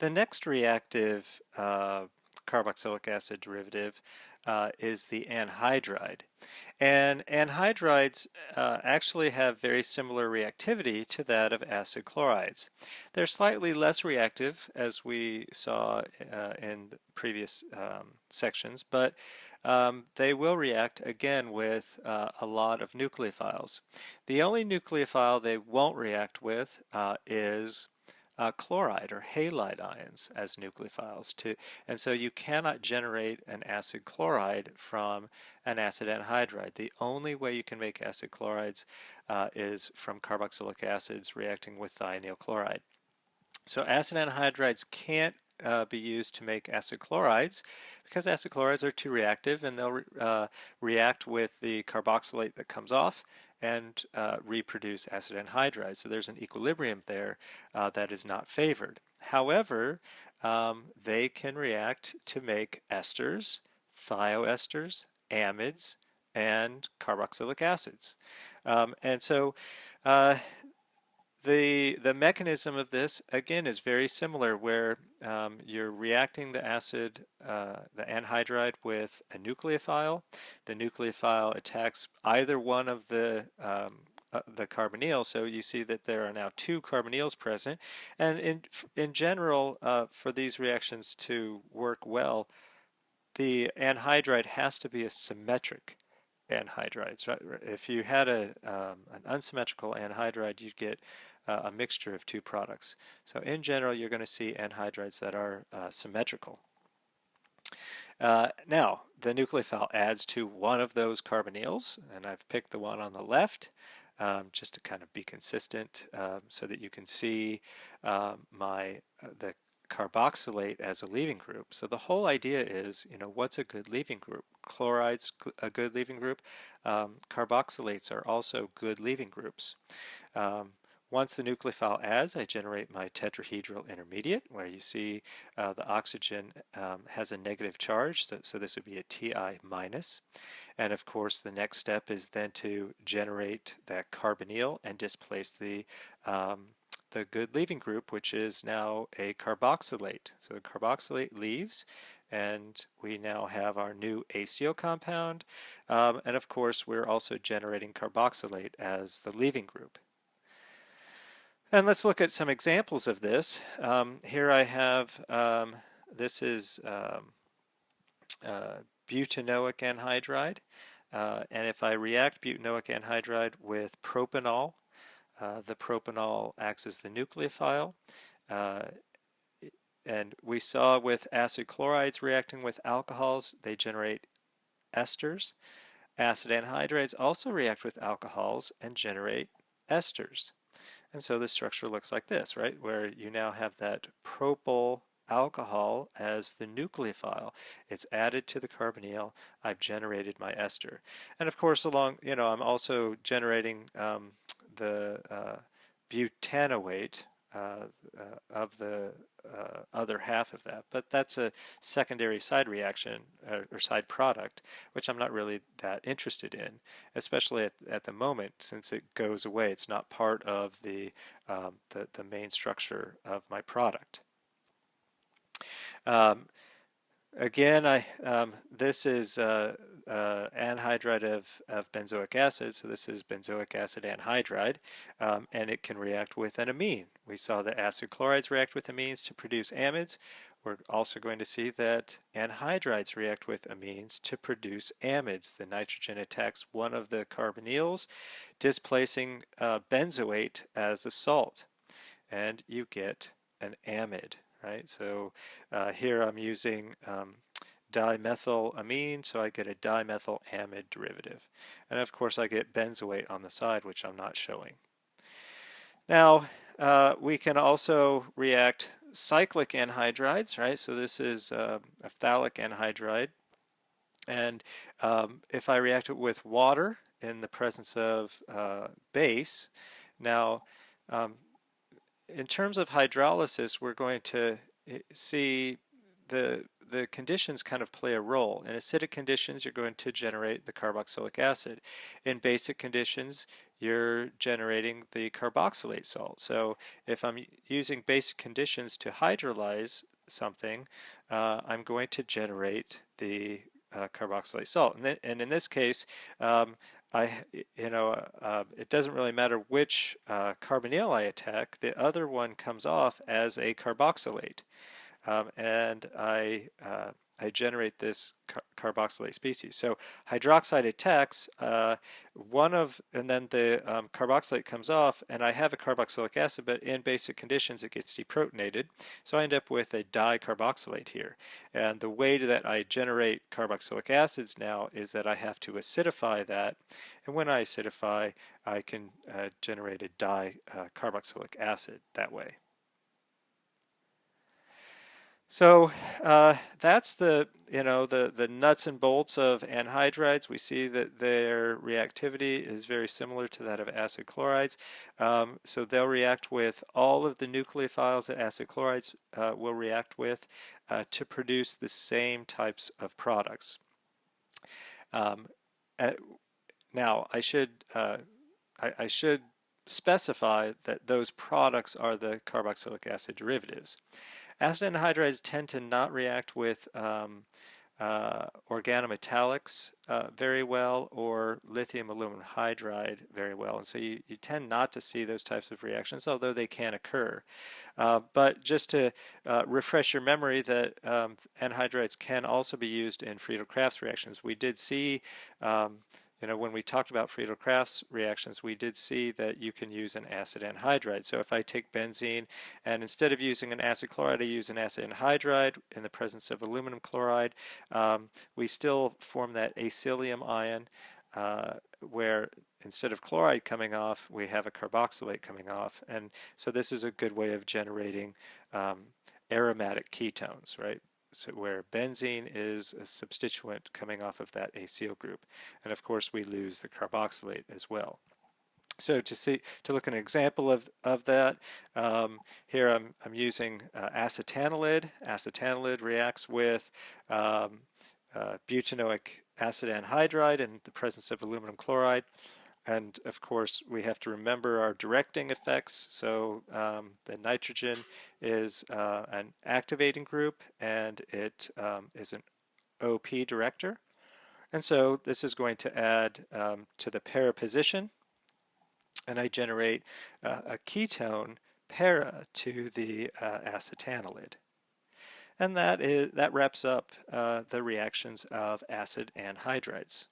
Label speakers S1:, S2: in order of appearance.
S1: The next reactive carboxylic acid derivative is the anhydride. And anhydrides actually have very similar reactivity to that of acid chlorides. They're slightly less reactive, as we saw in the previous sections, but they will react again with a lot of nucleophiles. The only nucleophile they won't react with is chloride or halide ions as nucleophiles too, and so you cannot generate an acid chloride from an acid anhydride. The only way you can make acid chlorides is from carboxylic acids reacting with thionyl chloride. So acid anhydrides can't be used to make acid chlorides because acid chlorides are too reactive, and they'll react with the carboxylate that comes off and reproduce acid anhydrides. So there's an equilibrium there that is not favored. However, they can react to make esters, thioesters, amides, and carboxylic acids. And so the mechanism of this again is very similar, where you're reacting the acid, the anhydride, with a nucleophile. The nucleophile attacks either one of the carbonyl, so you see that there are now two carbonyls present. And in general, for these reactions to work well, the anhydride has to be a symmetric anhydrides. Right? If you had an unsymmetrical anhydride, you'd get a mixture of two products. So in general, you're going to see anhydrides that are symmetrical. Now, the nucleophile adds to one of those carbonyls, and I've picked the one on the left just to kind of be consistent so that you can see the carboxylate as a leaving group. So the whole idea is, what's a good leaving group? Chloride's a good leaving group. Carboxylates are also good leaving groups. Once the nucleophile adds, I generate my tetrahedral intermediate, where you see the oxygen has a negative charge, so this would be a Ti minus. And of course, the next step is then to generate that carbonyl and displace the good leaving group, which is now a carboxylate. So the carboxylate leaves, and we now have our new acyl compound. And of course, we're also generating carboxylate as the leaving group. And let's look at some examples of this. Here I have, this is butanoic anhydride. And if I react butanoic anhydride with propanol, the propanol acts as the nucleophile. And we saw with acid chlorides reacting with alcohols, they generate esters. Acid anhydrides also react with alcohols and generate esters. And so the structure looks like this, right? Where you now have that propyl alcohol as the nucleophile. It's added to the carbonyl. I've generated my ester. And of course, I'm also generating the butanoate of the other half of that. But that's a secondary side reaction or side product, which I'm not really that interested in, especially at the moment, since it goes away. It's not part of the main structure of my product. Again, this is anhydride of benzoic acid, so this is benzoic acid anhydride, and it can react with an amine. We saw that acid chlorides react with amines to produce amides. We're also going to see that anhydrides react with amines to produce amides. The nitrogen attacks one of the carbonyls, displacing benzoate as a salt, and you get an amide. Right, so here I'm using dimethylamine, so I get a dimethylamide derivative. And of course I get benzoate on the side, which I'm not showing. Now, we can also react cyclic anhydrides, right? So this is a phthalic anhydride. And if I react it with water in the presence of base, now in terms of hydrolysis, we're going to see the the conditions kind of play a role. In acidic conditions, you're going to generate the carboxylic acid. In basic conditions, you're generating the carboxylate salt. So if I'm using basic conditions to hydrolyze something, I'm going to generate the carboxylate salt. And in this case, I, it doesn't really matter which carbonyl I attack. The other one comes off as a carboxylate, and I generate this carboxylate species. So hydroxide attacks and then the carboxylate comes off, and I have a carboxylic acid, but in basic conditions it gets deprotonated. So I end up with a dicarboxylate here. And the way that I generate carboxylic acids now is that I have to acidify that, and when I acidify, I can generate a dicarboxylic acid that way. So that's the nuts and bolts of anhydrides. We see that their reactivity is very similar to that of acid chlorides. So they'll react with all of the nucleophiles that acid chlorides will react with to produce the same types of products. Now I should specify that those products are the carboxylic acid derivatives. Acid anhydrides tend to not react with organometallics very well, or lithium aluminum hydride very well, and so you tend not to see those types of reactions, although they can occur. But just to refresh your memory that anhydrides can also be used in Friedel-Crafts reactions. We did see when we talked about Friedel-Crafts reactions, we did see that you can use an acid anhydride. So if I take benzene and instead of using an acid chloride, I use an acid anhydride in the presence of aluminum chloride, we still form that acylium ion where instead of chloride coming off, we have a carboxylate coming off. And so this is a good way of generating aromatic ketones, right? So where benzene is a substituent coming off of that acyl group, and of course we lose the carboxylate as well. So to look at an example of that, here I'm using acetanilide. Acetanilide reacts with butanoic acid anhydride in the presence of aluminum chloride. And of course, we have to remember our directing effects. So the nitrogen is an activating group, and it is an OP director. And so this is going to add to the para position, and I generate a ketone para to the acetanilide. And that wraps up the reactions of acid anhydrides.